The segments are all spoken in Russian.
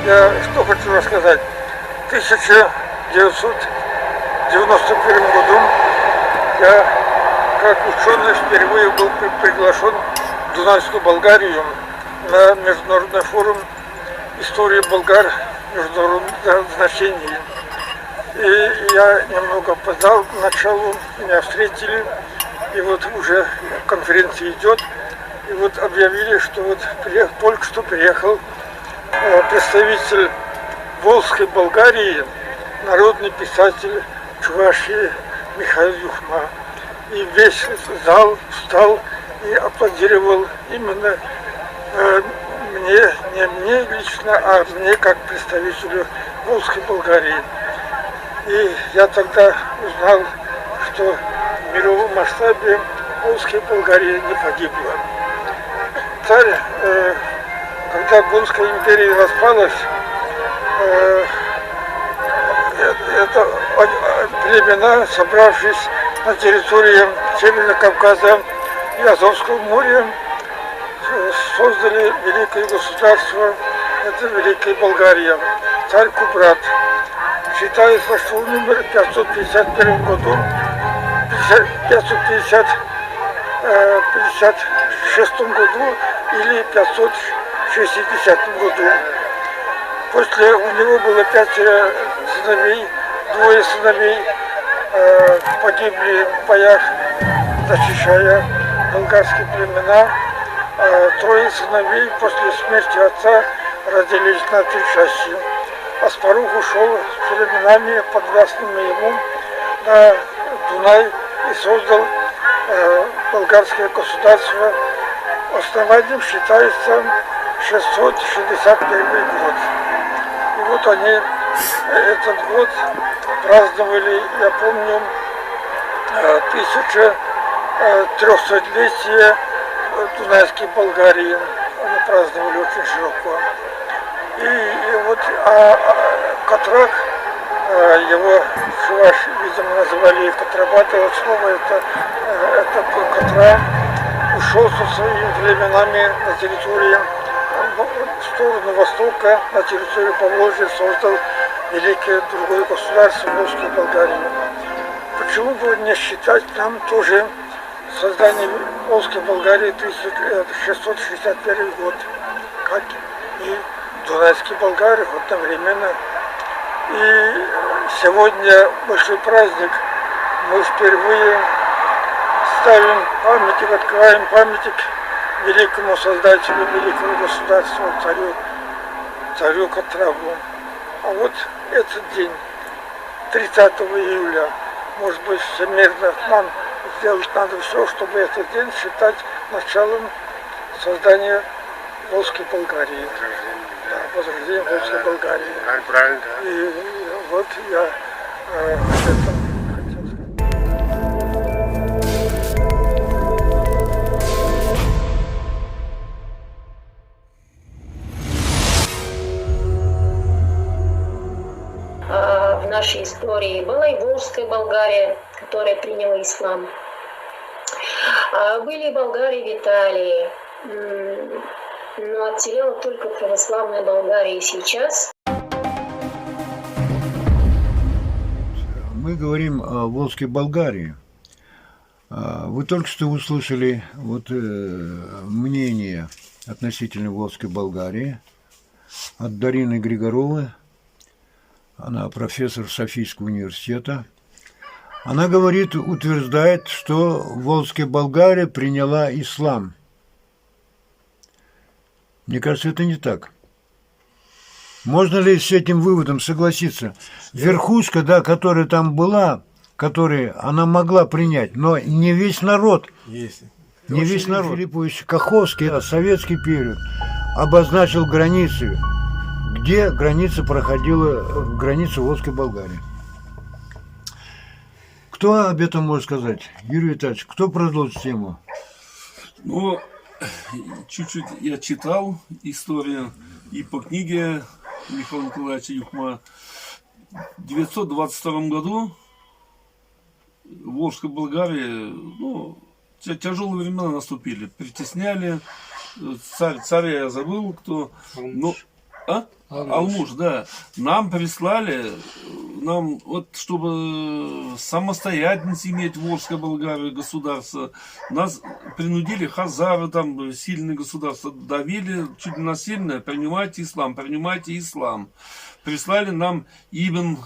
Я что хочу рассказать. В 1991 году я как ученый впервые был приглашен в Дунайскую Болгарию на международный форум истории болгар международного значения. И я немного опоздал к началу, меня встретили, и вот уже конференция идет, и вот объявили, что вот только что приехал представитель Волжской Болгарии, народный писатель Чувашии Михаил Юхма. И весь зал встал и аплодировал именно мне, не мне лично, а мне как представителю Волжской Болгарии. И я тогда узнал, что в мировом масштабе Волжская Болгария не погибла. Царь, когда Гунская империя распалась, это племена, собравшись на территории Северного Кавказа и Азовского моря, создали великое государство, это Великая Болгария, царь Кубрат. Считается, что он умер в 551 году, 556 году или 560 году. После у него было 5 сыновей, 2 сыновей погибли в боях, защищая болгарские племена. 3 сыновей после смерти отца разделились на 3 части. Аспарух ушел с племенами, подвластными ему, на Дунай и создал болгарское государство. Основанием считается 661 год. И вот они этот год праздновали, я помню, 1300-летие Дунайской Болгарии. Они праздновали очень широко. И вот Катрак, его чуваш, видимо, называли Катрабат, это слово, это Катра, ушел со своими племенами на территорию, в сторону востока, на территорию Поволжья, создал великое другое государство, Волжскую Болгарию. Почему бы не считать нам тоже создание Волжской Болгарии 1661 год, как и Дунайские болгары одновременно. И сегодня большой праздник. Мы впервые ставим памятник, открываем памятник великому создателю великого государства, царю Катрагу. А вот этот день, 30 июля, может быть, всемирно нам сделать надо все, чтобы этот день считать началом создания Волжской Болгарии. Да, возрождение Волжской Болгарии. Правильно. И вот я об этом хотел сказать. В нашей истории была и Волжская Болгария, которая приняла ислам. Были и болгары в Италии. Но отделяла только православная Болгария сейчас. Мы говорим о Волжской Болгарии. Вы только что услышали мнение относительно Волжской Болгарии от Дарины Григоровой. Она профессор Софийского университета. Она утверждает, что Волжская Болгария приняла ислам. Мне кажется, это не так. Можно ли с этим выводом согласиться? Верхушка, да, которая там была, которую она могла принять, но не весь народ. Не весь народ. Филиппович Каховский, советский период, обозначил границы, где граница проходила, границу Волжской Болгарии. Кто об этом может сказать? Юрий Витальевич, кто продолжит тему? Ну, чуть-чуть я читал историю и по книге Михаила Николаевича Юхма. В 922 году в Волжской Болгарии, тяжелые времена наступили. Притесняли. Царя я забыл, кто. А? Алмуж, да. Нам прислали, нам вот чтобы самостоятельность иметь Волжская Болгария государство, нас принудили хазары, там сильные государства, давили чуть ли насильно, принимайте ислам, принимайте ислам. Прислали нам Ибн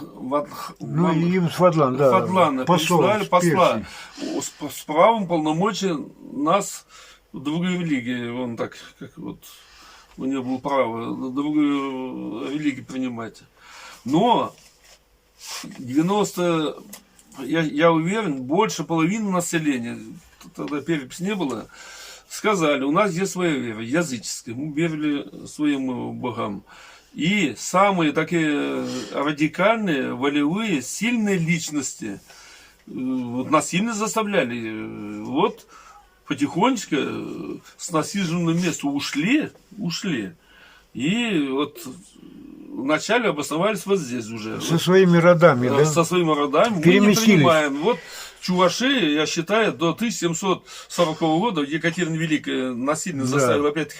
Ибн Фадлан, да. Фадлана, прислали посла Персии. с правом полномочия нас в другую религию, он так, как вот у него было право другую религию принимать. Но 90, я уверен, больше половины населения, тогда перепись не было, сказали, у нас есть своя вера, языческая, мы верили своим богам. И самые такие радикальные, волевые, сильные личности вот, нас сильно заставляли. Вот потихонечку с насиженного места ушли. И вот вначале обосновались вот здесь уже. Со своими родами, да? Со своими родами. Переместились. Мы не принимаем. Вот чуваши, я считаю, до 1740 года Екатерина Великая насильно заставила опять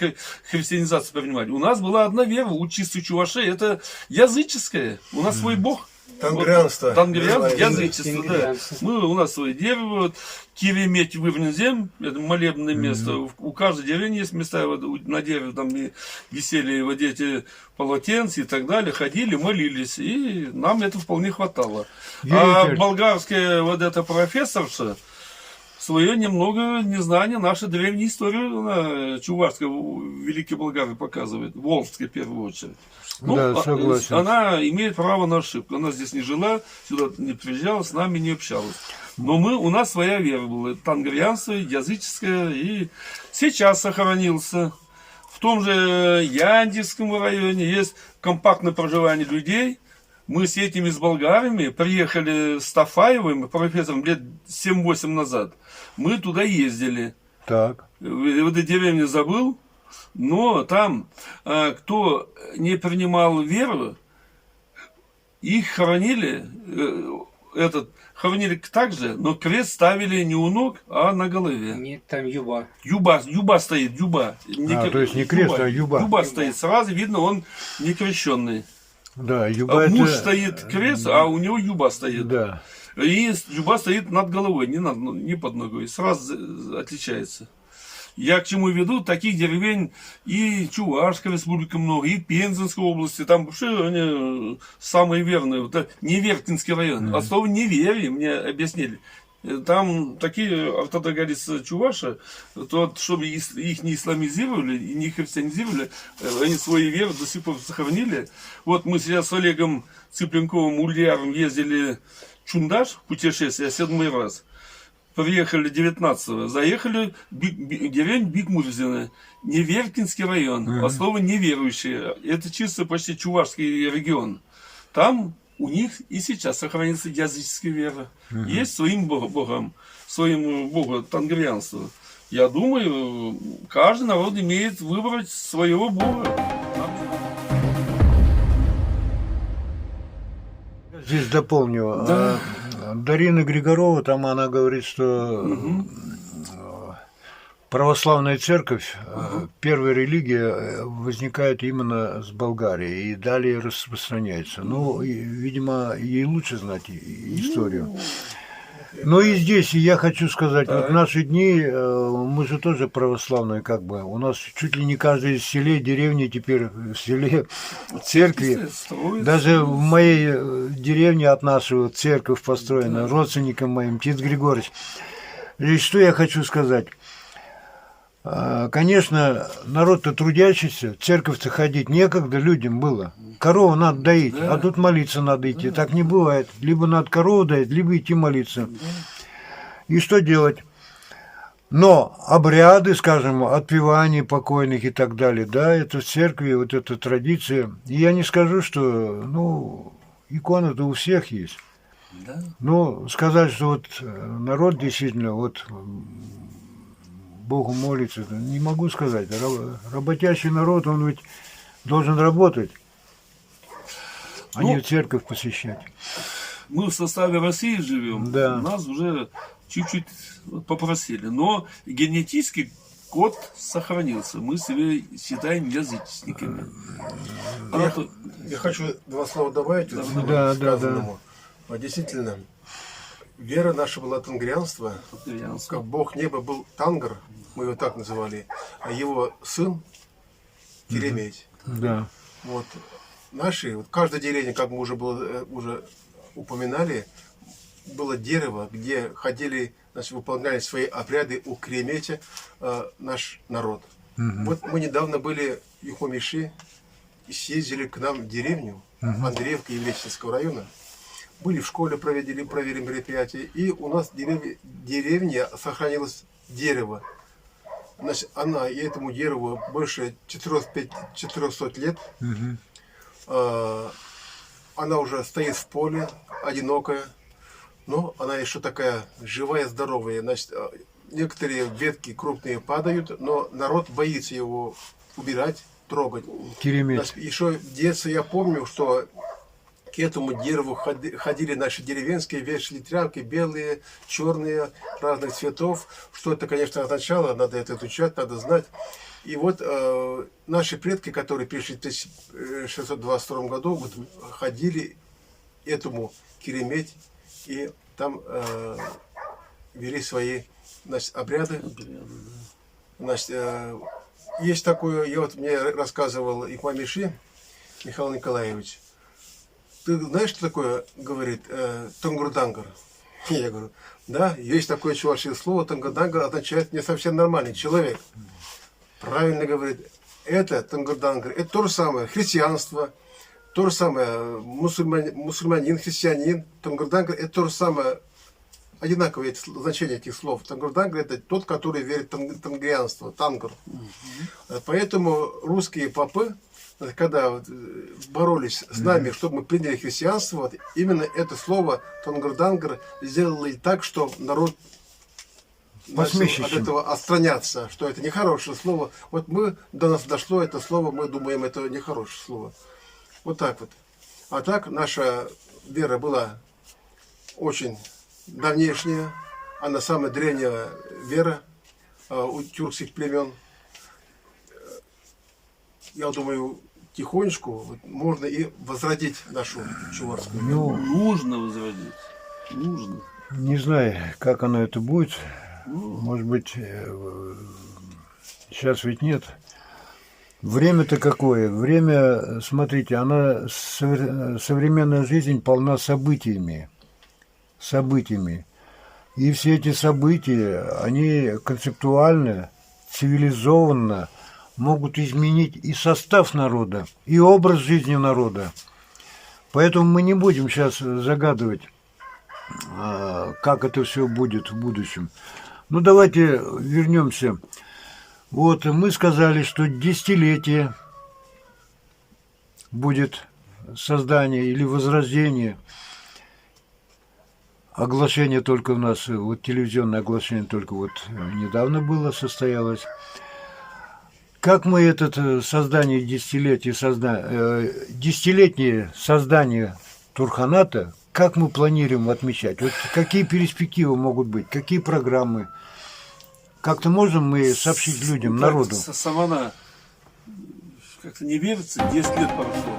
христианизацию принимать. У нас была одна вера у чистых чувашей, это языческая. У нас свой бог. Тангрянство. Тангрянство, язычество, да. У нас свои дерево, вот, Киреметь Вывнезем, это молебное место. У каждой деревни есть места, вот, на дереве там висели вот эти полотенца и так далее, ходили, молились, и нам это вполне хватало. А болгарская вот эта профессорша, свое немного незнание нашей древней истории, чувашской, Великой Болгарии показывает, Волжской в первую очередь. Ну, да, согласен. Она имеет право на ошибку. Она здесь не жила, сюда не приезжала, с нами не общалась. Но у нас своя вера была. Тангрянство, языческая. И сейчас сохранился. В том же Яндиском районе есть компактное проживание людей. Мы с этими, с болгарами, приехали с Тафаевым, профессором, лет 7-8 назад. Мы туда ездили. Так. Вот эти деревни забыл. Но там, кто не принимал веру, их хоронили, хоронили так же, но крест ставили не у ног, а на голове. Нет, там юба. Юба стоит, юба. То есть не крест, а юба. Юба стоит, сразу видно, он не крещенный. Да, юба Муж это... стоит крест, а у него юба стоит. Да. И юба стоит над головой, не под ногой. Сразу отличается. Я к чему веду, таких деревень и Чувашская республика много, и Пензенской области, там вообще они самые верные. Вот, Невертинский район. А слово неверие мне объяснили. Там такие ортодоксальные чуваши, то, чтобы их не исламизировали и не христианизировали, они свои веры до сих пор сохранили. Вот мы сейчас с Олегом Цыпленковым, Ульяром ездили в Чундаш, путешествие, 7-й раз. Приехали 19-го, заехали в деревню Бикмурзина, Неверкинский район, а слово неверующие, это чисто почти чувашский регион. Там у них и сейчас сохранится языческая вера. Есть своим богом, своим богу тангрянству. Я думаю, каждый народ имеет выбрать своего бога. Здесь дополню. Да. Дарина Григорова, там она говорит, что православная церковь, первая религия, возникает именно с Болгарии и далее распространяется. Ну, видимо, ей лучше знать историю. Но и здесь я хочу сказать, вот в наши дни мы же тоже православные, как бы. У нас чуть ли не каждое селе, деревне теперь в селе церкви. Даже в моей деревне от нашего церковь построена, родственникам моим, Тит Григорьевич. И что я хочу сказать? Конечно, народ-то трудящийся, в церковь-то ходить некогда людям было. Корову надо доить, а тут молиться надо идти. Так не бывает. Либо надо корову доить, либо идти молиться. И что делать? Но обряды, скажем, отпевания покойных и так далее, да, это в церкви, вот эта традиция. И я не скажу, что, ну, икона-то у всех есть. Но сказать, что вот народ действительно, вот Богу молится, не могу сказать. Работящий народ, он ведь должен работать, а не в церковь посещать. Мы в составе России живем, да. Нас уже чуть-чуть попросили. Но генетически код сохранился. Мы себя считаем язычниками. Я хочу два слова добавить. Да. сказанному. Действительно, вера наша была тангрианство. Как бог неба был Тангр, мы его так называли, а его сын Кереметь. Да. Вот наши, вот каждое деление, как мы уже упоминали, было дерево, где ходили, значит, выполняли свои обряды у Кереметя наш народ. Вот мы недавно были в Юхмамиши, съездили к нам в деревню Андреевка Елечинского района. Были в школе, провели мероприятие, и у нас в деревне сохранилось дерево. Значит, и этому дереву больше 400 лет. Она уже стоит в поле, одинокая, но она еще такая живая, здоровая. Значит, некоторые ветки крупные падают, но народ боится его убирать, трогать. Керемет. Еще в детстве я помню, что к этому дереву ходили наши деревенские, вешали тряпки, белые, черные, разных цветов. Что это, конечно, означало, надо это изучать, надо знать. И вот наши предки, которые пришли в 1622 году, вот, ходили этому Кереметь и там вели свои, значит, обряды. Значит, есть такое, мне рассказывал Юхмамиши Михаил Николаевич. Ты знаешь, что такое, говорит, тангурдангар? Я говорю, да, есть такое чувашское слово, тангурдангар означает не совсем нормальный человек. Правильно говорит, это тангурдангар, это то же самое христианство, то же самое мусульманин, христианин, тангурдангар, это то же самое, одинаковые значения этих слов. Тангурдангар это тот, который верит в тангрианство, тангр. Поэтому русские попы, когда боролись с нами, чтобы мы приняли христианство, вот, именно это слово тангурдангар сделали так, что народ начал от этого отстраняться, что это нехорошее слово. Вот до нас дошло это слово, мы думаем, это нехорошее слово. Вот так вот. А так наша вера была очень давнешняя, она самая древняя вера у тюркских племен. Я думаю, тихонечку можно и возродить нашу чувашскую. Нужно возродить. Нужно. Не знаю, как оно это будет. Может быть, сейчас ведь нет. Время-то какое? Время, смотрите, современная жизнь полна событиями. И все эти события, они концептуально, цивилизованно могут изменить и состав народа, и образ жизни народа. Поэтому мы не будем сейчас загадывать, как это все будет в будущем. Ну, давайте вернемся. Вот, мы сказали, что десятилетие будет создание или возрождение. Оглашение только у нас, вот телевизионное оглашение только вот недавно было, состоялось. Как мы это создание десятилетнее создание Турханата, как мы планируем отмечать? Вот какие перспективы могут быть, какие программы? Как-то можем мы сообщить людям, народу? Самана, как-то не верится, 10 лет прошло.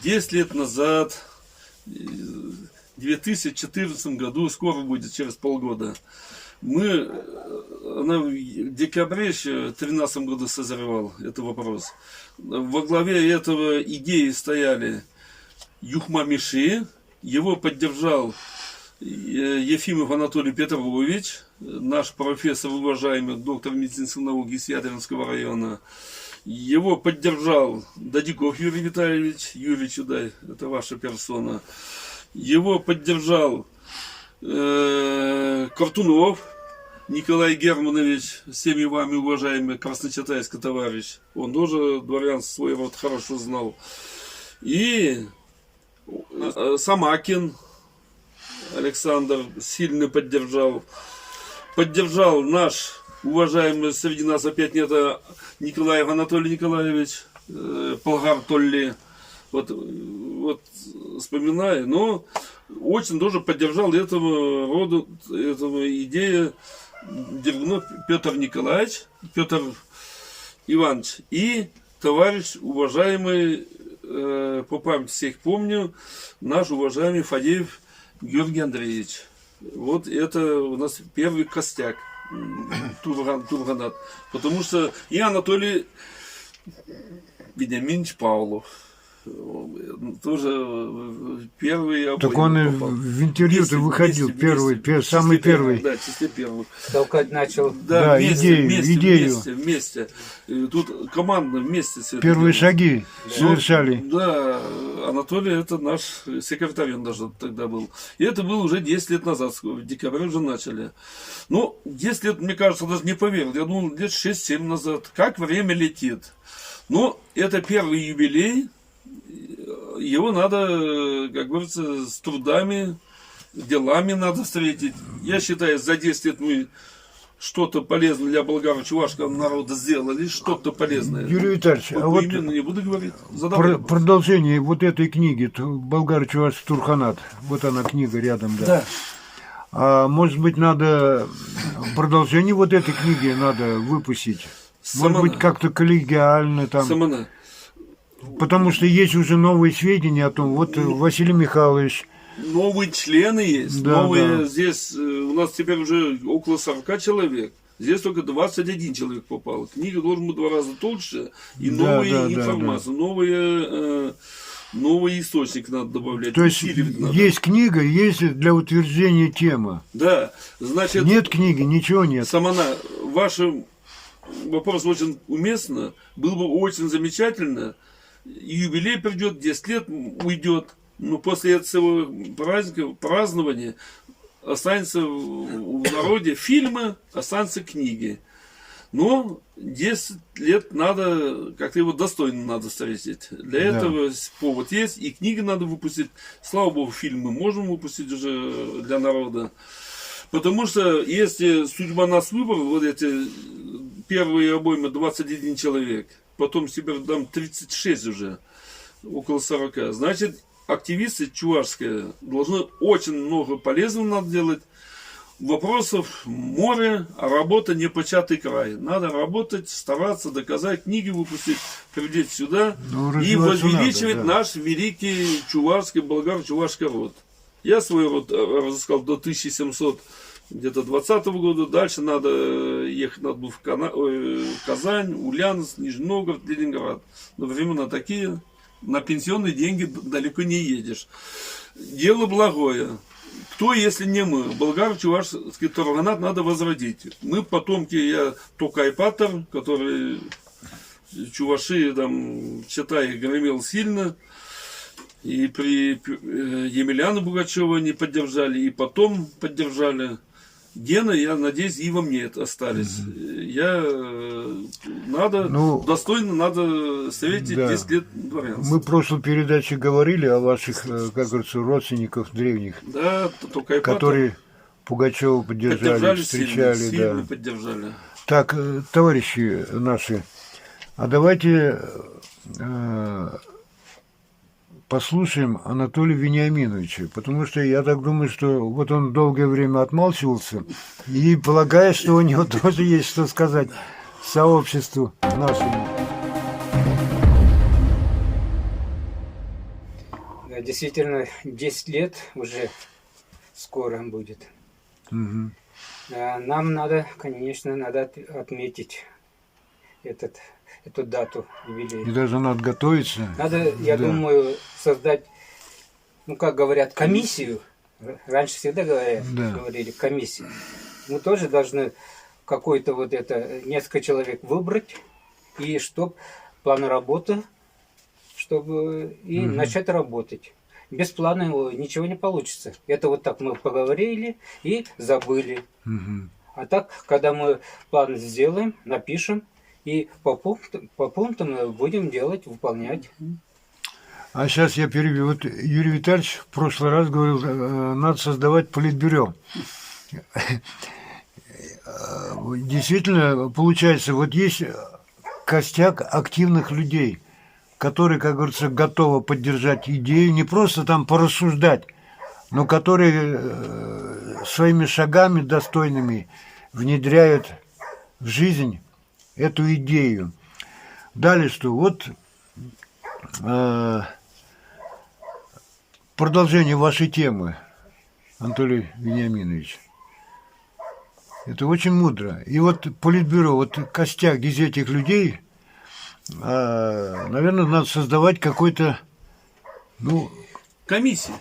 10 лет назад, в 2014 году, скоро будет, через полгода, она в декабре еще 2013 году созревал этот вопрос. Во главе этого идеи стояли Юхмамиши, его поддержал Ефимов Анатолий Петрович, наш профессор, уважаемый доктор медицинских наук из Ядринского района. Его поддержал Дадиков Юрий Витальевич, Юрий Чудай, это ваша персона. Его поддержал Картунов Николай Германович, всеми вами уважаемый красночатайский товарищ. Он тоже дворянство свой род хорошо знал. И Самакин Александр сильно поддержал. Поддержал наш уважаемый, среди нас опять нет, Николаев Анатолий Николаевич, Полгар Толли. Вот вспоминаю, но очень тоже поддержал этого рода, этого идея Дергунов Петр Николаевич, Петр Иванович и товарищ уважаемый, по памяти всех помню, наш уважаемый Фадеев Георгий Андреевич. Вот это у нас первый костяк Турганат. Потому что и Анатолий Вениаминович Павлов. Тоже первый. Так он и в интервью-то выходил самый первый. Да, в числе первых. Только начал. Да, идею. Вместе. И тут командно вместе все это Первые делали. шаги совершали. Да, Анатолий это наш секретарь, он даже тогда был. И это было уже 10 лет назад, в декабре уже начали. Ну, 10 лет, мне кажется, даже не поверил. Я думал, лет 6-7 назад. Как время летит. Но это первый юбилей. Его надо, как говорится, с трудами, делами надо встретить. Я считаю, за 10 лет мы что-то полезное для болгаро-чувашского народа сделали, что-то полезное. Юрий Витальевич, Вот а вот именно не буду говорить. Задавай вопрос. продолжение вот этой книги «Болгар-чувашский Турханат». Вот она, книга рядом, да. Да. А может быть, надо продолжение вот этой книги надо выпустить? Может быть, как-то коллегиально там. Самана. Потому что есть уже новые сведения о том, вот Василий Михайлович. Новые члены есть. Да, новые да. здесь у нас теперь уже около 40 человек. Здесь только 21 человек попал. Книга должна быть в 2 раза толще. И Да, новые да, информации, новые источники надо добавлять. То есть усиливать надо. есть книга, есть для утверждения тема. Да, значит, Нет книги, ничего нет. Самана, ваш вопрос очень уместно. Было бы очень замечательно. Юбилей придет, 10 лет уйдет. Но после этого праздника, празднования останется в народе фильмы, останутся книги. Но 10 лет надо, как-то его достойно надо встретить. Для этого повод есть, и книги надо выпустить. Слава богу, фильмы можем выпустить уже для народа. Потому что если судьба нас выбрала, вот эти первые обоймы 21 человек, потом теперь там 36 уже, около 40, значит, активисты чувашские должны очень много полезного надо делать. Вопросов море, а работа не початый край. Надо работать, стараться, доказать, книги выпустить, приводить сюда и возвеличивать надо, да. наш великий чувашский, болгар-чувашский род. Я свой род разыскал до 1700 где-то 20-го года. Дальше надо ехать надо было в Казань, Ульяновск, Нижний Новгород, Ленинград. Но времена такие, на пенсионные деньги далеко не едешь. Дело благое. Кто, если не мы? Болгар-чувашский Турганат надо возродить. Мы потомки, я Токай Патер, который чуваши, там, Читай, гремел сильно. И при Емельяна Бугачева не поддержали, и потом поддержали. Гены, я надеюсь, и во мне это остались. Достойно надо встретить 10 лет дворянства. Мы в прошлой передаче говорили о ваших, как говорится, родственниках древних, да, которые Пугачева поддержали, встречали. Сильно поддержали. Так, товарищи наши, а давайте послушаем Анатолия Вениаминовича, потому что я так думаю, что вот он долгое время отмалчивался, и полагаю, что у него тоже есть что сказать сообществу нашему. Да, действительно, 10 лет уже скоро будет. Угу. Нам надо, конечно, надо отметить эту дату юбилея. И даже надо готовиться. Надо, я думаю, создать, ну, как говорят, комиссию. Раньше всегда говорили комиссию. Мы тоже должны какой-то несколько человек выбрать, и чтобы план работы, чтобы и начать работать. Без плана ничего не получится. Это вот так мы поговорили и забыли. А так, когда мы план сделаем, напишем, и по пунктам будем делать, выполнять. А сейчас я перебью. Вот Юрий Витальевич в прошлый раз говорил, надо создавать политбюро. Действительно, получается, вот есть костяк активных людей, которые, как говорится, готовы поддержать идею, не просто там порассуждать, но которые своими шагами достойными внедряют в жизнь эту идею. Далее что? Вот продолжение вашей темы, Анатолий Вениаминович. Это очень мудро. И вот Политбюро, вот костяк из этих людей, наверное, надо создавать какой-то, ну, Комиссия.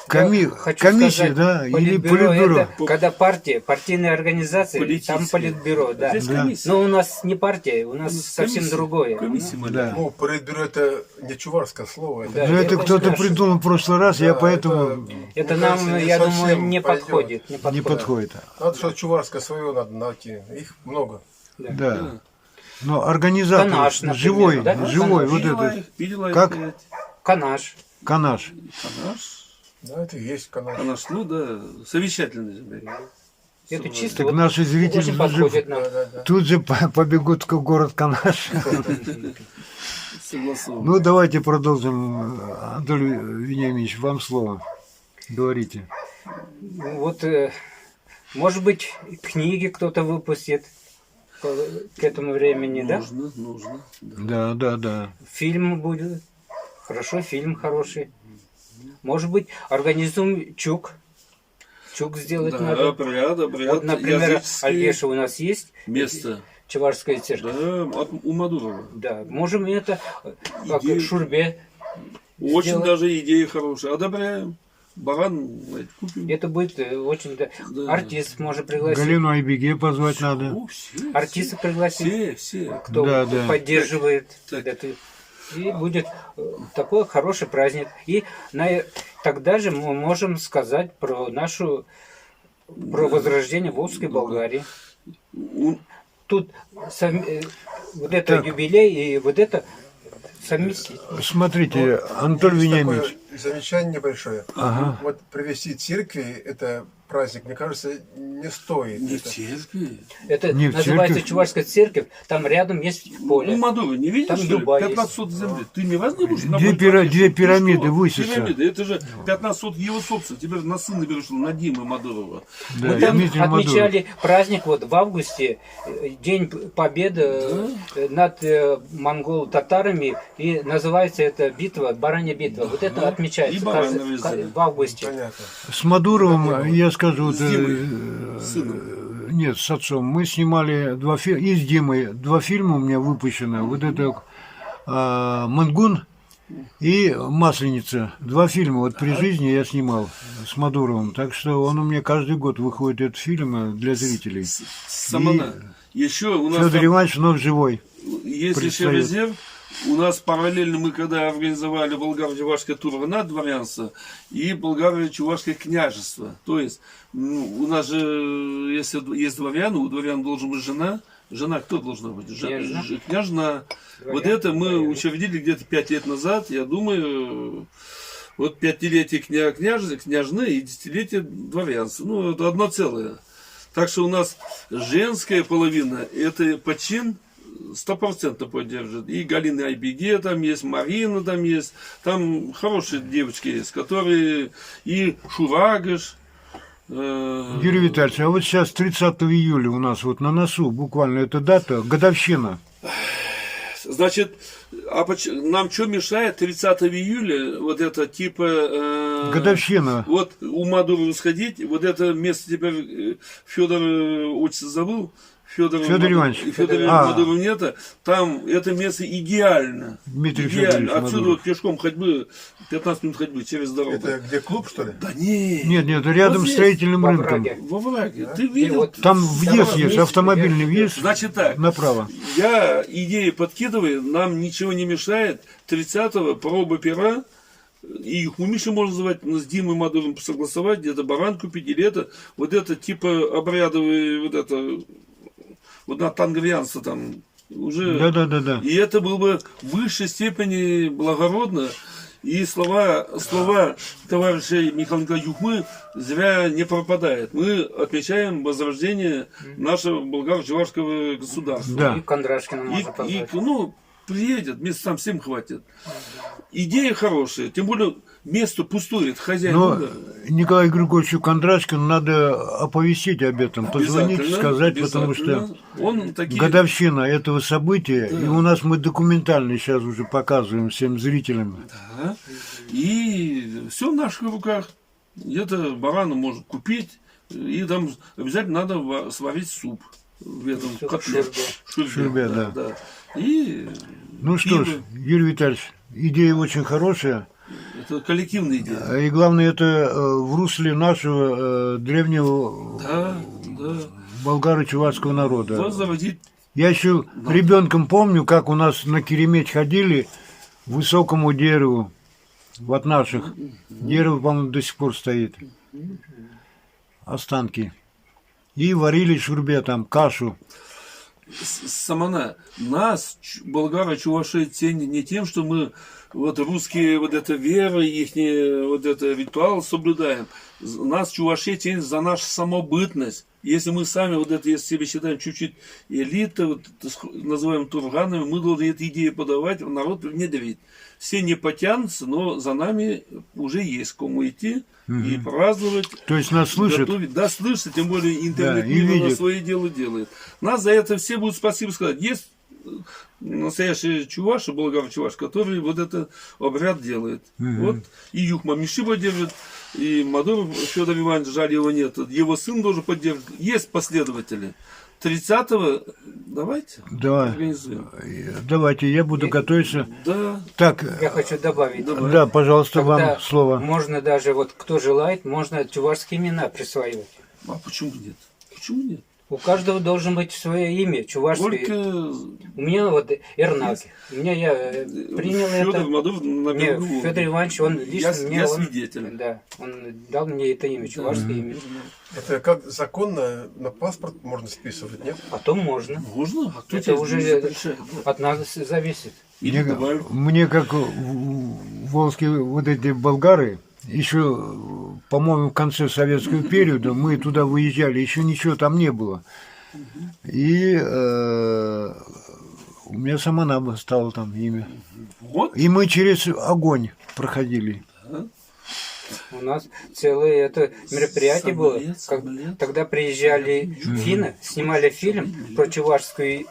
Хочу комиссия, сказать, да, или Политбюро Политбюро. это когда партия, партийные организации, там Политические. Политбюро, да. Здесь комиссия. Но у нас не партия, у нас совсем Комиссия. другое. Комиссия, Да. Ну, Политбюро это не чуварское слово. Да. Но это это кто-то наше. придумал в прошлый раз, я Да, поэтому Это мне нам, кажется, я думаю, совсем не пойдет. подходит. не подходит. Надо что чуварское свое надо найти. Их много. Да. Но организатор Канаш, например, живой, да? живой, вот Видела этот, их, видела их, Как? блядь. Канаш. Канаш. Канаш. Да, это и есть канал. Канаш, ну да, совещательный. блядь. Это чисто Так вот наши зрители очень подходит нам. тут же побегут в город Канаш. Согласован. Ну, давайте продолжим. Анатолий Вениаминович, вам слово. Говорите. Вот, может быть, книги кто-то выпустит к этому времени, да? Нужно. Да. Да. Фильм будет. Хорошо, фильм хороший. Может быть, организуем чук. Чук сделать Да, надо. обряд Вот, например, языческий Альбеша у нас есть. место. Чеварская церковь. Да, у Мадурова. Да, можем это, как Идея. Шурбе. Очень сделать. даже идея хорошая. Одобряем. Баран купим. Это будет очень... Да. Артист можно пригласить. Галину Айбеге позвать надо. О, все, Артиста пригласить. все. Кто Да, да. поддерживает. Так. Это. И будет такой хороший праздник. И тогда же мы можем сказать про возрождение Волжской Болгарии. Тут вот это Так. юбилей и вот это совместить. Смотрите, Анатолий Есть Вениаминович. такое замечание небольшое. Ага. Вот привести церкви, это праздник, мне кажется, не стоит. Не в Это- церкви. Это Не в называется церковь. Чувашская церковь. Там рядом есть У поле. Мадурова не видишь, Там что ли? Дуба есть. 15 сот земли. Ты не раз не будешь? Две пирамиды высятся. Пирамиды. Это же 15 сот его собственно. Теперь на сына берешь, на Димы Мадурова. Да, Мы там Дмитрий Мадуров. отмечали праздник вот в августе, День Победы над монголо-татарами, и называется это битва, Баранья битва. Вот это отмечается И барана везде. в августе. Понятно. С Мадуровым, я скажу, вот, Сыном. нет, с отцом. Мы снимали два фильма, и с Димой два фильма у меня выпущены. Вот это «Мангун» и «Масленица». Два фильма вот при жизни я снимал с Мадуровым. Так что он у меня каждый год выходит, этот фильм для зрителей. Самана. Еще у нас Федор там Иванович вновь живой. есть еще предстает. резерв. У нас параллельно мы когда организовали болгаро-чувашское тур на дворянство и болгаро-чувашское княжество. То есть у нас же, если есть дворяне, у дворян должен быть жена. Жена кто должна быть? Княжна. Княжна. Вот это мы учредили где-то 5 лет назад. Я думаю, вот 5-летие княжны и 10-летие дворянства. Ну, это одно целое. Так что у нас женская половина, это почин 100% поддержит. И Галина Айбеге там есть, Марина там есть. Там хорошие девочки есть, которые... И Шурагаш. Юрий Витальевич, а вот сейчас 30 июля у нас вот на носу, буквально эта дата, годовщина. Значит, нам что мешает 30 июля, вот это типа... Годовщина. Вот у Мадурова сходить, вот это место теперь Федор отчество забыл. Федор Иванович. Федора Мадурова нет, там это место идеально. Дмитрий идеально. Федорович Отсюда Мадуров. вот пешком ходьбы, 15 минут ходьбы через дорогу. Это где клуб, что ли? Да не. Нет, рядом Вот с здесь, строительным во рынком. враге. Во враге. Ты видел? вот Там въезд есть, вместе, автомобильный въезд Значит так, направо. я идеи подкидываю, нам ничего не мешает 30-го проба пера, и их у Миши можно звать, с Димой Мадуровым согласовать, где-то баран купить, или это, вот это типа обрядовый, вот это, вот на танговянство там уже. Да. И это было бы в высшей степени благородно. И слова товарища Михаила Николаевича Юхмы зря не пропадают. Мы отмечаем возрождение нашего болгаро-чувашского государства. Да. И Кондрашкина можно позвать. Ну, приедет, мест там всем хватит. Идея хорошая. Тем более, место пустует, хозяин. Но да. Николаю Григорьевичу Кондрашкину надо оповестить об этом, позвонить, Обязательно, сказать, потому что обязательно. Он такие... годовщина этого события, и у нас мы документально сейчас уже показываем всем зрителям. Да. И все в наших руках. Где-то барана можно купить, и там обязательно надо сварить суп в этом котле. Шурбе, да. И Ну что ж, пиво. Юрий Витальевич, идея очень хорошая. Это коллективная идея. И главное, это в русле нашего древнего Да. болгаро-чувашского народа. Возродить. Я еще ребенком помню, как у нас на Керемет ходили к высокому дереву. Вот наших. Дерево, по-моему, до сих пор стоит. Останки. И варили шурбе там, кашу. Самана, нас, болгары-чуваши, ценят не тем, что мы вот русские, вот эта вера, их вот это ритуал соблюдаем. Нас, чуваши, ценят за нашу самобытность. Если мы сами вот это, если себя считаем чуть-чуть элитой, вот, называем турганами, мы должны эту идею подавать, народ внедрить. Все не потянутся, но за нами уже есть кому идти и праздновать. То есть нас слышат? Готовить. Да, слышат, тем более интернет Да, и видят. свое дело делает. Нас за это все будут спасибо сказать. Есть настоящие чуваши, болгар-чуваш, которые вот это обряд делают. Вот и Юхма Мишиба держит, и Мадур Федор Иванович, жаль его нет, его сын тоже поддержит. Есть последователи. 30-го давайте организуем. Давайте, я буду готовиться. Да. Так, Я хочу добавить. да, пожалуйста, Когда вам слово. Можно даже, вот кто желает, можно чувашские имена присваивать. А почему нет? Почему нет? У каждого должен быть свое имя, чувашское. Только У меня вот Эрнак. У меня я принял Федор это. Мадур на Не, берегу. Федор Иванович, он лично мне... Я он, свидетель. Да, он дал мне это имя, чувашское имя. Это как законно на паспорт можно списывать, нет? Потом можно. Можно? А кто Это тебе уже запрещает? от нас зависит. Или Мне, добавим. мне как волжские вот эти болгары, еще, по-моему, в конце советского периода мы туда выезжали, еще ничего там не было. И у меня Самана стало там имя. Вот. И мы через огонь проходили. У нас целое это мероприятие было. Самолет. Тогда приезжали финны, снимали фильм про чувашскую,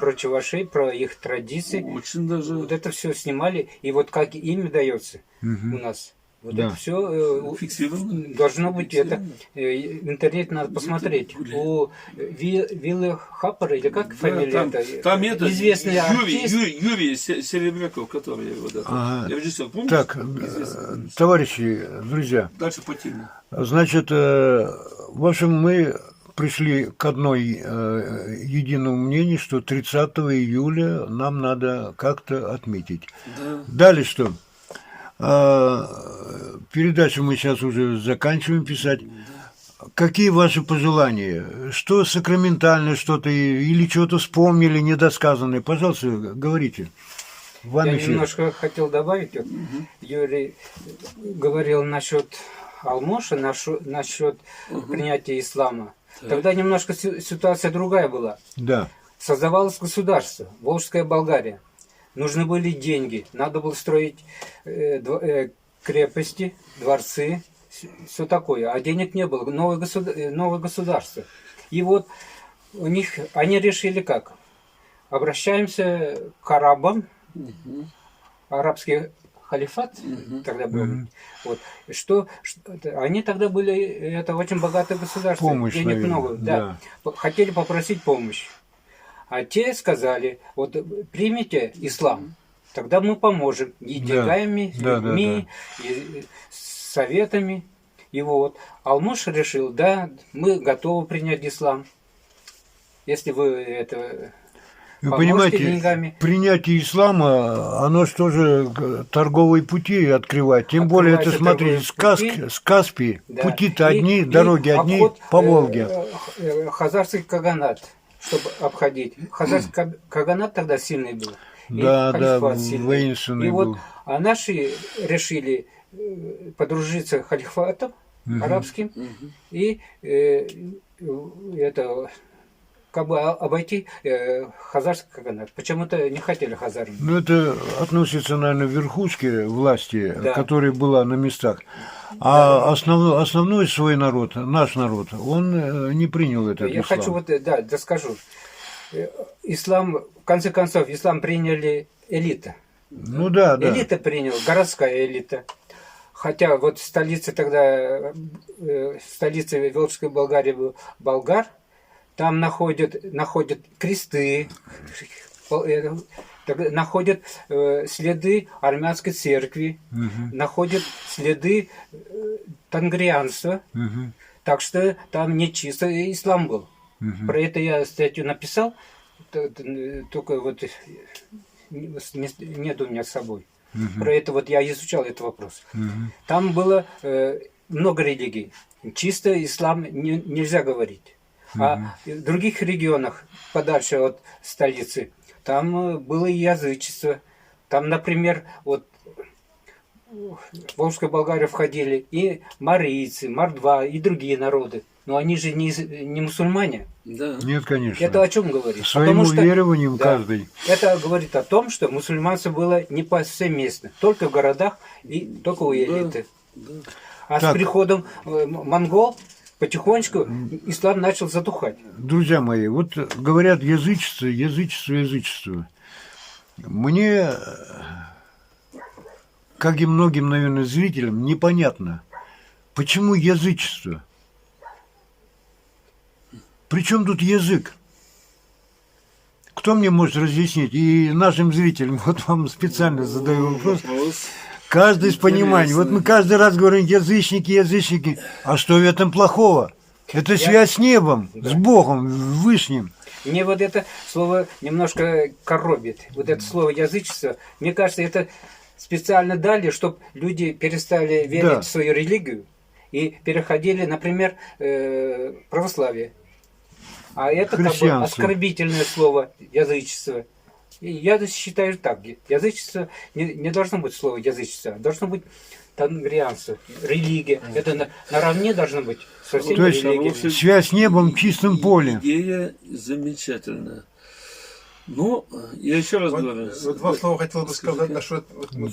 про чувашей, про их традиции. Очень даже. Вот это все снимали, и вот как имя дается у нас. Вот Да. это все Фиксировано. должно быть это. В интернете надо посмотреть. У Виллы Хаппера, или как фамилия это? Там это Известный артист. Юрий Серебряков, который вот это. Ага. Режиссер, помнишь? Так, товарищи, друзья, Дальше по теме. значит, в общем, мы пришли к одной единому мнению, что 30 июля нам надо как-то отметить. Да. Далее что? Передачу мы сейчас уже заканчиваем писать. Какие ваши пожелания? Что сакраментальное что-то или что-то вспомнили недосказанное? Пожалуйста, говорите. Вам Я эфир. немножко хотел добавить. Вот, Юрий говорил насчет Алмоша, насчет принятия ислама. Тогда немножко ситуация другая была. Да. Создавалось государство, Волжская Болгария. Нужны были деньги, надо было строить крепости, дворцы, все такое. А денег не было, новое государство. И вот у них, они решили как? Обращаемся к арабам, арабский халифат тогда был. Вот. Они тогда были, это очень богатое государство, Помощь, денег наверное, много. Да. Хотели попросить помощь. А те сказали, вот примите ислам, тогда мы поможем и деньгами, и людьми, и советами. И вот Алмош решил, да, мы готовы принять ислам, если вы это Вы поможете понимаете, деньгами. принятие ислама, оно что же торговые пути открывает. Тем более, это, смотрите, с Каспии, Да. пути-то И- одни, и дороги одни обход, по Волге. Хазарский каганат, чтобы обходить. Хазарский каганат тогда сильный был. И Да, халифат да, сильный. воинственный И вот, был. а наши решили подружиться с халифатом арабским и это как бы обойти хазарский каганат. Почему-то не хотели хазары. Ну, это относится, наверное, к верхушке власти, Да. которая была на местах. А основной свой народ, наш народ, он не принял этот Я ислам. хочу да, доскажу. Ислам, в конце концов, ислам приняли элита. Ну да, да. Элита приняла, городская элита. Хотя вот столица тогда, столица Волжской Болгарии был Болгар, там находят кресты, находят следы армянской церкви, находят следы тангрианства. Так что там не чисто ислам был. Про это я статью написал, только вот нет у меня с собой. Про это вот я изучал этот вопрос. Там было много религий. Чисто ислам нельзя говорить. А в других регионах, подальше от столицы, там было и язычество. Там, например, вот в Волжскую Болгарию входили и марийцы, мордва, и другие народы. Но они же не мусульмане. Да. Нет, конечно. Это о чем говорит? Своим Потому что, верованием да, каждый. это говорит о том, что мусульманство было не повсеместно, только в городах и только у элиты. А Так. с приходом монгол потихонечку ислам начал затухать. Друзья мои, вот говорят язычество, язычество, язычество. Мне, как и многим, наверное, зрителям, непонятно, почему язычество? Причем тут язык? Кто мне может разъяснить? И нашим зрителям, вот вам специально задаю вопрос. Каждый с пониманием. Вот мы каждый раз говорим язычники, язычники. А что в этом плохого? Это связь с небом, с Богом, Вышним. Мне вот это слово немножко коробит. Вот это слово язычество. Мне кажется, это специально дали, чтобы люди перестали верить Да. в свою религию и переходили, например, в православие. А это как бы Христианство. оскорбительное слово язычество. И я считаю так. Язычество не должно быть слово язычество, а должно быть тангрианство, религия. Это наравне должно быть со всеми То есть религиями. связь с небом в чистом поле. Идея замечательная. Ну, я еще раз говорю. Вот два слова хотел бы сказать насчет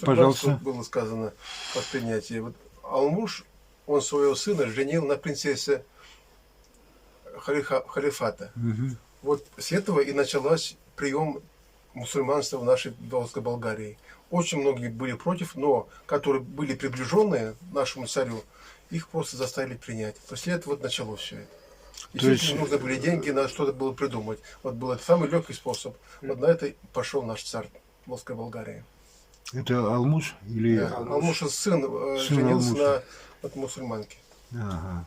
Пожалуйста. было сказано воспринятие. Вот Алмуш, он своего сына женил на принцессе халифата. Вот с этого и началась прием мусульманства в нашей Волжской Болгарии. Очень многие были против, но которые были приближенные нашему царю, их просто заставили принять. После этого вот началось все это. Действительно, нужны были деньги, надо что-то было придумать. Вот был это самый легкий способ. Вот на это пошел наш царь Волжской Болгарии. Это Алмуш или... Да. Алмуша сын Сын женился Алмуша. на вот, мусульманке. Ага.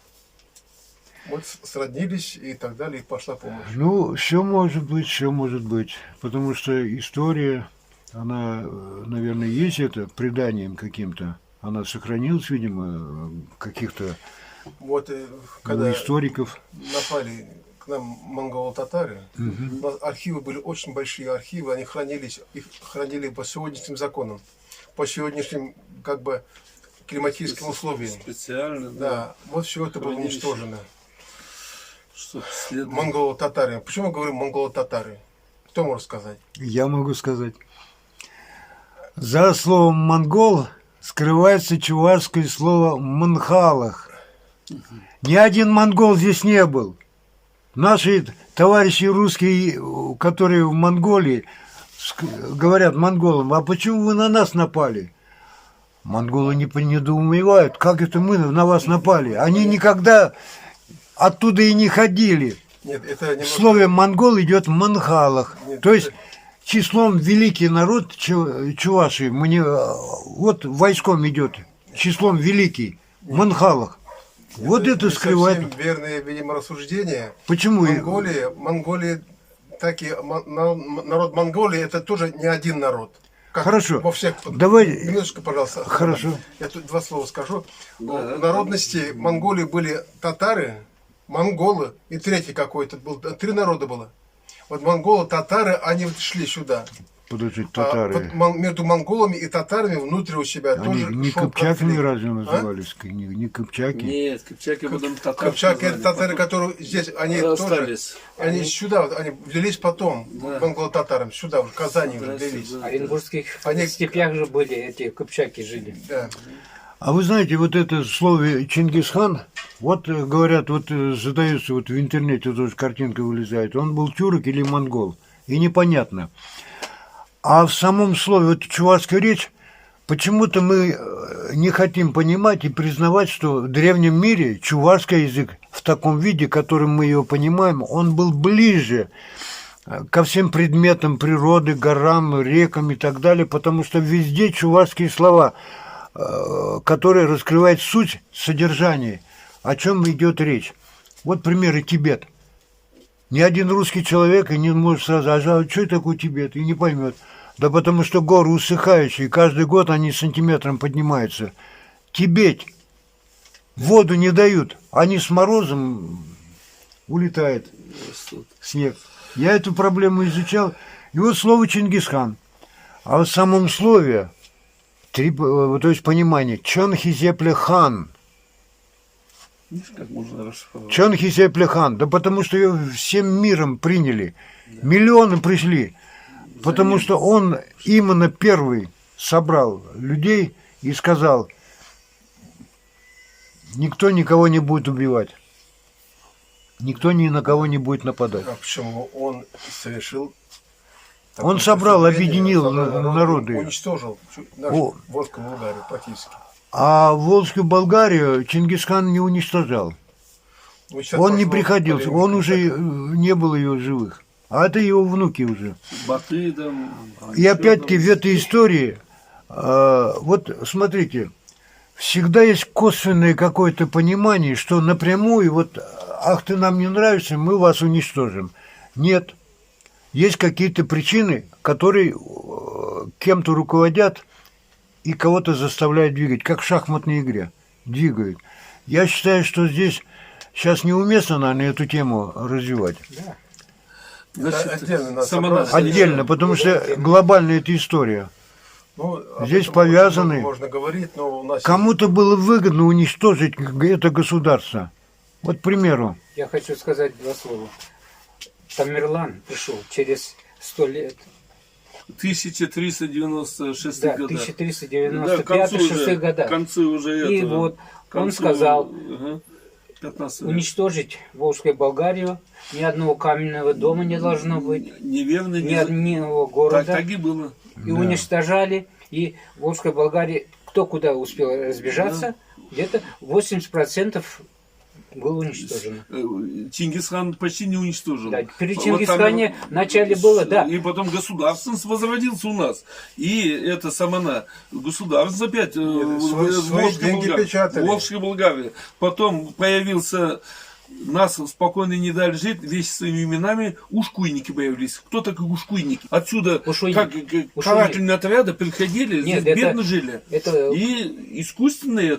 Вот сроднились и так далее, и пошла помощь. Ну, все может быть. Потому что история, она, наверное, есть это преданием каким-то. Она сохранилась, видимо, каких-то Вот когда историков. напали к нам монголо-татары, у нас архивы были очень большие архивы, они хранились, их хранили по сегодняшним законам, по сегодняшним как бы климатическим условиям. Специально, Да, вот все это было Хранилище. уничтожено. Что следует. Монголо-татары. Почему мы говорим монголо-татары? Кто может сказать? Я могу сказать. За словом «монгол» скрывается чувашское слово «манхалах». Ни один монгол здесь не был. Наши товарищи русские, которые в Монголии, говорят монголам: а почему вы на нас напали? Монголы не недоумевают, как это мы на вас напали. Они никогда оттуда и не ходили. Нет, это В немного... слове «монгол» идет «манхалах». Нет, То есть это- числом великий народ чуваши, вот войском идет, числом великий, «манхалах». Вот это не скрывает. совсем верное, видимо, рассуждение. Почему? Монголия, так и народ Монголии, это тоже не один народ. Как Хорошо. Во всех... Давай- Минуточку, пожалуйста. Хорошо. Я тут два слова скажу. В народности Монголии были татары, монголы и третий какой-то был. Три народа было. Вот монголы, татары, они вот шли сюда. Подожди, А татары. между монголами и татарами внутри у себя Они тоже не шел кыпчаками конфликт. разве назывались? Не кыпчаки? Нет, Кыпчаки потом татар. Кыпчаки это назвали, татары, потом которые здесь, они тоже, остались. они сюда, вот, они влились потом, Да. монголо-татарам, сюда, в Казани уже Да, влились. сюда. В Оренбургских Они- степях же были эти кыпчаки жили. Да. А вы знаете, вот это слово Чингисхан, вот говорят, вот задается вот в интернете тоже картинка вылезает, он был тюрок или монгол, и непонятно. А в самом слове вот чувашская речь, почему-то мы не хотим понимать и признавать, что в древнем мире чувашский язык в таком виде, которым мы его понимаем, он был ближе ко всем предметам природы, горам, рекам и так далее, потому что везде чувашские слова, которые раскрывают суть содержания, о чем идет речь. Вот примеры Тибет. Ни один русский человек и не может сразу, а что такое Тибет, и не поймет. Да потому что горы усыхающие, каждый год они сантиметром поднимаются. Тибет. Воду не дают, они с морозом улетает снег. Я эту проблему изучал. И вот слово Чингисхан. А в самом слове, то есть понимание, Чонхизеплехан. Видишь, как можно расшифровать? Чонхизеплехан. Да потому что ее всем миром приняли. Миллионы пришли. Потому что он именно первый собрал людей и сказал, никто никого не будет убивать. Никто ни на кого не будет нападать. А почему он совершил? Он такое собрал, преступление, объединил собрал народы. Уничтожил нашу О. Волжскую Булгарию практически. А Волжскую Болгарию Чингисхан не уничтожал. Вот сейчас Он не пошло приходился, полемика он уже такая. не было ее живых. А это его внуки уже. Баты там. И опять-таки в этой истории, вот смотрите, всегда есть косвенное какое-то понимание, что напрямую, вот, ах, ты нам не нравишься, мы вас уничтожим. Нет. Есть какие-то причины, которые кем-то руководят и кого-то заставляют двигать, как в шахматной игре, двигают. Я считаю, что здесь сейчас неуместно, наверное, эту тему развивать. Значит, отдельно надо Самонас. собраться. Отдельно, потому что глобальная эта история. Ну, об Здесь этом повязаны. можно говорить, но у нас Кому-то было выгодно уничтожить это государство. Вот, к примеру. Я хочу сказать два слова. Тамерлан пришел через 100 лет. 1396 Да, года. 1395-6 К годах. концу уже И этого, вот к он концу, сказал 15 века. уничтожить Волжскую Болгарию, ни одного каменного дома не должно быть, Неверный, ни одного города. так и было. И уничтожали. И Волжская Болгария, кто куда успел разбежаться, где-то 80% было уничтожено. Чингисхан почти не уничтожил. Да, при Вот Чингисхане там, вначале было, да. И потом государственность возродился у нас. И это самана. Государство опять свои деньги печатали. Волжская Болгария. Потом появился, нас спокойно не дали жить, вещи своими именами, ушкуйники появились. Кто такие ушкуйники? Отсюда Ушуйник. карательные отряды приходили, Нет, здесь это- бедно жили. это- И искусственный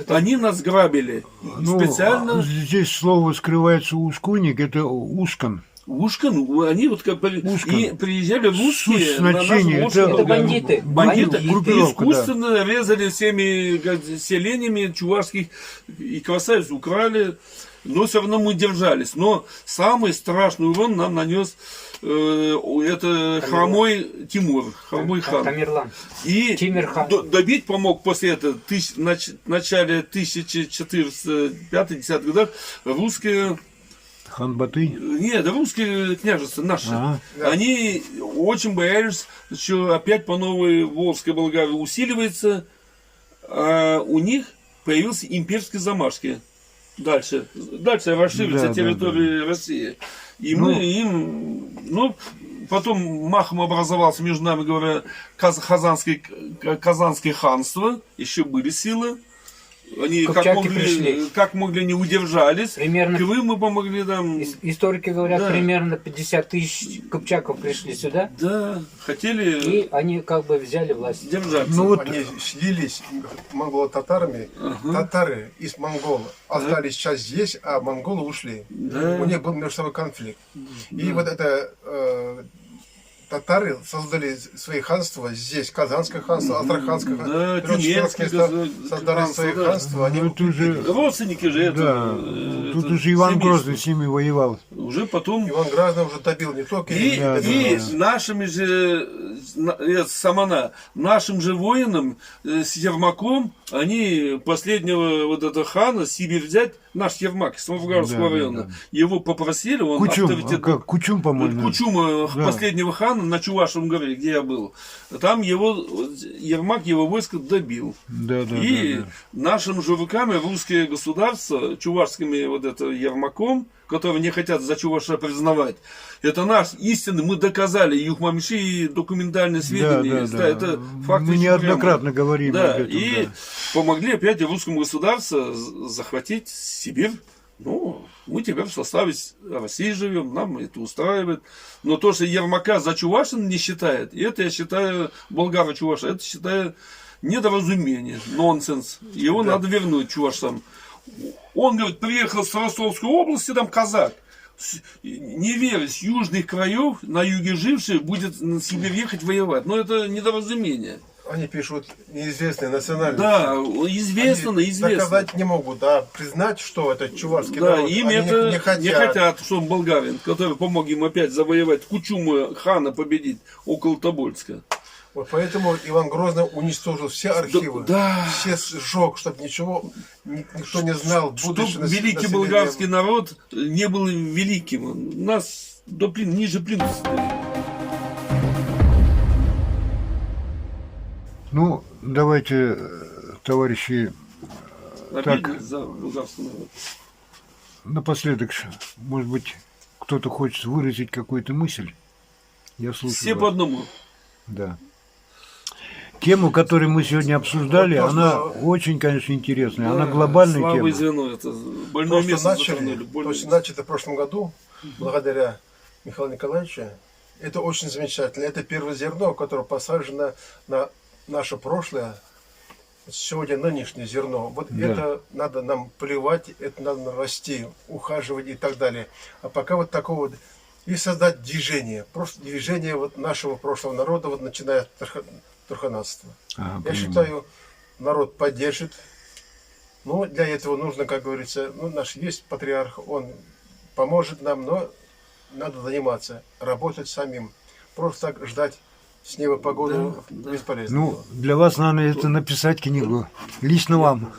они нас грабили. Ну, Специально. здесь слово скрывается ускуник, это ушкан. Ушкан, они вот как Ушкан. и приезжали русские Суть на нашу значения, Волжскую это Болгарию. бандиты. Бандиты. И Группировка, искусственно резали всеми селениями чувашских и красавиц украли, но все равно мы держались. Но самый страшный урон нам нанес это хромой Тимур, хромой хан. Тамерлан. И Тимир-хан. добить помог после этого в начале 1405-10 годах русские. Хан Батый. Нет, русские княжества наши. Ага. Они очень боялись, что опять по новой Волжская Болгария усиливается, а у них появился имперские замашки. Дальше расширится Да, территория России. И Ну. мы им, потом махом образовался, между нами говоря, Казанское ханство, еще были силы. Они Кыпчаки пришли. как могли, не удержались. Примерно- Крым мы помогли там. Историки говорят, Да. примерно 50 тысяч кыпчаков пришли сюда, Да, хотели и они как бы взяли власть. держаться. Ну вот, они слились монголо-татарами. Татары из монгол остались часть здесь, а монголы ушли. Да. У них был между собой конфликт. И вот это татары создали свои ханства здесь, Казанское ханство, Астраханское ханство, Да, Перечерское Тюменское создали ханство, свои да. ханства, они Ну, это уже, Родственники же это. да, тут уже Иван семейство. Грозный с ними воевал. Уже потом. Иван Грозный уже добил не только И, Да, и да, да. нашими же самана, нашим же воинам с Ермаком, они последнего вот этого хана Сибирь взять, наш Ермак из Новгородского Да, да, района, да. его попросили, он Кучум, авторитет. как, Кучум, по-моему. Кучума Да. последнего хана на Чувашевом горе, где я был. Там его Ермак его войско добил. Да, да, И да, да. нашим же руками русское государство, чувашскими вот это Ермаком, которые не хотят за Чуваша признавать, это наш истинный, мы доказали, Юхмамши и документальные сведения есть. Да, это факты. Мы очень неоднократно прямые. говорим Да, об этом. и Да. помогли опять русскому государству захватить Сибирь. Ну, мы теперь в составе России живем, нам это устраивает. Но то, что Ермака за Чувашин не считает, это я считаю, болгара-чуваша, это считаю недоразумение, нонсенс. Его надо вернуть чувашам. Он, говорит, приехал с Ростовской области, там казак. Не верю, с южных краев, на юге живший, будет на Сибирь ехать воевать. Но это недоразумение. Они пишут неизвестные национальности. Да, известно, Они известно. доказать не могут, да, признать, что это чувашский Да, народ. им Они это не хотят. что он болгарин, который помог им опять завоевать Кучума хана, победить около Тобольска. Вот поэтому Иван Грозный уничтожил все архивы, Да. все сжег, чтобы ничего никто не знал. Чтобы будущее великий население. болгарский народ не был великим. Нас ниже плинтуса. Ну, давайте, товарищи, Обидно за болгарский народ. напоследок, может быть, кто-то хочет выразить какую-то мысль. Я слушаю Все вас. по одному. Да. Тему, которую мы сегодня обсуждали, Вот то, она что- очень, конечно, интересная. Она Да, глобальная слабое тема. звено. Это То, больное что место начали, затронули. то больное есть место. начато в прошлом году, благодаря Михаилу Николаевичу, это очень замечательно. Это первое зерно, которое посажено на наше прошлое, сегодня нынешнее зерно. Вот Да. это надо нам поливать, это надо расти, ухаживать и так далее. А пока вот такого вот и создать движение, просто движение вот нашего прошлого народа, вот начиная от Турханатства. Ага, Я понимаю. считаю, народ поддержит. Но для этого нужно, как говорится, ну, наш есть патриарх, он поможет нам, но надо заниматься, работать самим. Просто так ждать с неба погоду бесполезно. Ну, для вас, наверное, это написать книгу. Лично вам,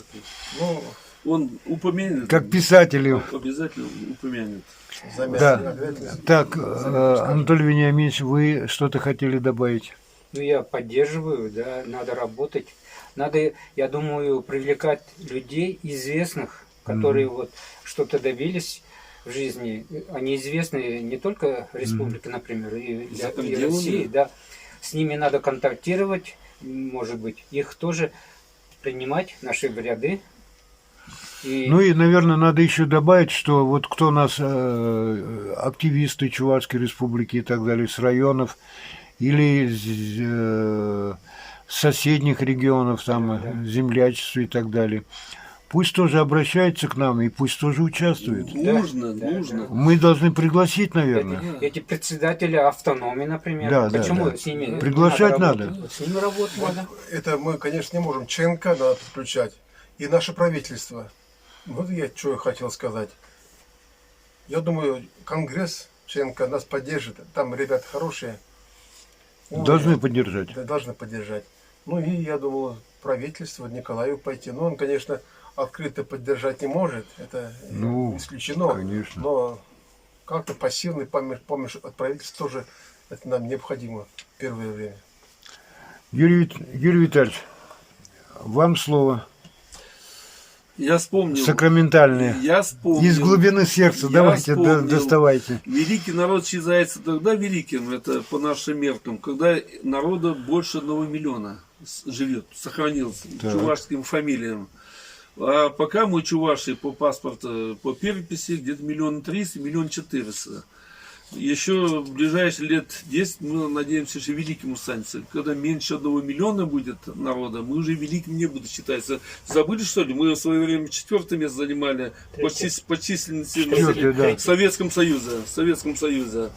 Ну, Он упомянет. как писателю. Обязательно упомянет. замять Да. обязательно. Так, Анатолий Вениаминович, вы что-то хотели добавить? Ну, я поддерживаю, да, надо работать. Надо, я думаю, привлекать людей известных, которые вот что-то добились в жизни. Они известны не только республике, например, и для За и пределами. России, да. С ними надо контактировать, может быть, их тоже принимать, наши ряды. И Ну и, наверное, надо еще добавить, что вот кто у нас активисты Чувашской республики и так далее, с районов или с соседних регионов, там, землячества и так далее, пусть тоже обращаются к нам и пусть тоже участвуют. Нужно, да, нужно. Мы должны пригласить, наверное. эти председатели автономии, например, Да, да, почему да. с ними Приглашать работать? надо. Вот с ними работать надо. Это мы, конечно, не можем. ЧНК надо подключать. И наше правительство. Вот я что хотел сказать. Я думаю, Конгресс ЧНК нас поддержит. Там ребята хорошие. Должны поддержать. Да, должны поддержать. Ну и я думал, правительство Николаю пойти. Ну, он, конечно, открыто поддержать не может. Это Ну, исключено. конечно. Но как-то пассивный помощь от правительства тоже это нам необходимо в первое время. Юрий Витальевич, вам слово. Я вспомнил. Сакраментальное. Я вспомнил. Из глубины сердца. Я Давайте, вспомнил. доставайте. Великий народ считается тогда великим, это по нашим меркам, когда народа больше 1 миллиона живет, сохранился, Так. чувашским фамилиям. А пока мы чуваши по паспорту, по переписи, где-то 1 300 000, 1 400 000. Еще в ближайшие лет 10 мы надеемся, что великим станется. Когда меньше 1 миллиона будет народа, мы уже великим не будем считаться. Забыли, что ли? Мы в свое время 4-е место занимали по численности да. в Советском Союзе.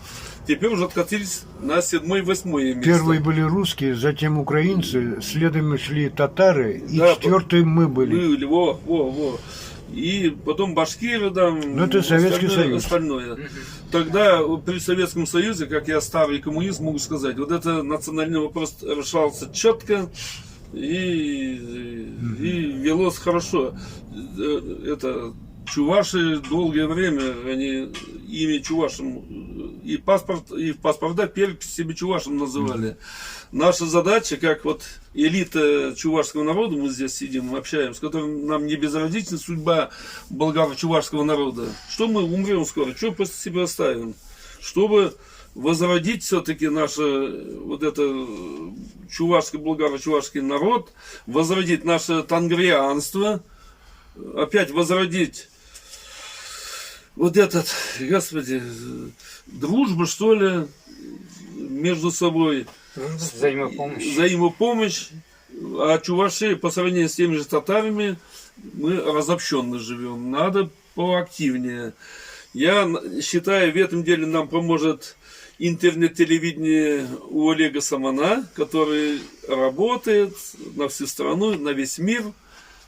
Теперь уже откатились на 7-е, 8-е место. Первые были русские, затем украинцы, следом шли татары, и Да, 4-е мы были. Во. И потом башкиры, там, Ну, это Советский Союз. остальное. Тогда при Советском Союзе, как я старый коммунист, могу сказать, вот это национальный вопрос решался четко и велось хорошо. Это чуваши долгое время, они имя чувашем и в паспортах первых себе чувашем называли. Наша задача, как вот элита чувашского народа, мы здесь сидим, общаемся, с которым нам не безразлична судьба болгаро-чувашского народа. Что мы умрем скоро, что после себя оставим? Чтобы возродить все-таки наше вот это болгаро-чувашский народ, возродить наше тангрианство, опять возродить вот этот, господи, дружбу, что ли, между собой. Взаимопомощь. А чуваши, по сравнению с теми же татарами, мы разобщенно живем. Надо поактивнее. Я считаю, в этом деле нам поможет интернет-телевидение у Олега Самана, который работает на всю страну, на весь мир.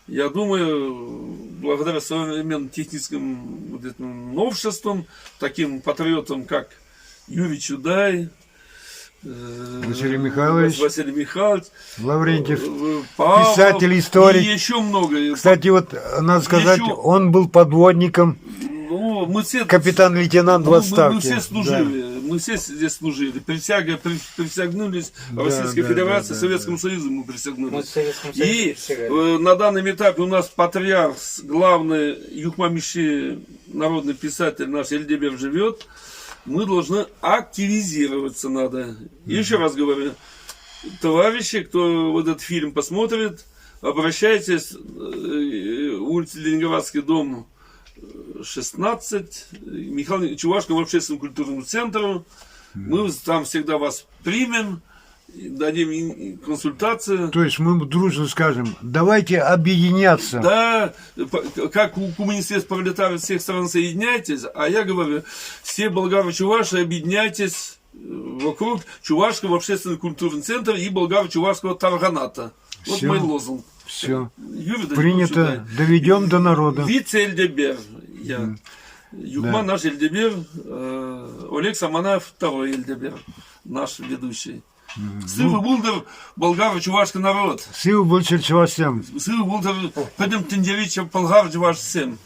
Я думаю, благодаря современным техническим вот этим новшествам, таким патриотам, как Юрий Чудай, Василий Михайлович, Лаврентьев, Павлов, писатель, историк. И еще много. Кстати, вот надо сказать, он был подводником, мы все, капитан-лейтенант в отставке. Мы все служили, мы все здесь служили. Присягнулись Российской Федерации, Советскому Союзу мы присягнулись. И на данном этапе у нас патриарх, главный Юхмамиши, народный писатель наш Эльдебер живет. Мы должны активизироваться надо. И еще раз говорю, товарищи, кто вот этот фильм посмотрит, обращайтесь, улица Ленинградский, дом 16, Михаил Чувашскому общественному культурному центру. Мы там всегда вас примем, дадим консультацию. То есть мы дружно скажем, давайте объединяться. Да, как у коммунистов пролетариев всех стран соединяйтесь, а я говорю, все болгары-чуваши объединяйтесь вокруг Чувашского общественного культурного центра и болгаро-чувашского тарганата. Вот Всё. мой лозунг. Все. Юрий, Принято. Доведем до народа. Вице-Эльдебер. Я. Юхман наш Эльдебер, Олег Саманов второй Эльдебер, наш ведущий. Сывы Булдер, болгаро-чувашский народ. Сивы Булдер Чувашсем. Сывы Булдер, пойдем Тендевича, болгар-чувашсем.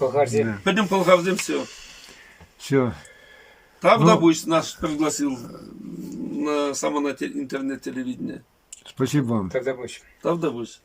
Пойдем болгар-чувашсем, все. Все. Правда, будет наш пригласил само на интернет-телевидение. Спасибо вам. Тогда больше. Правда, будет.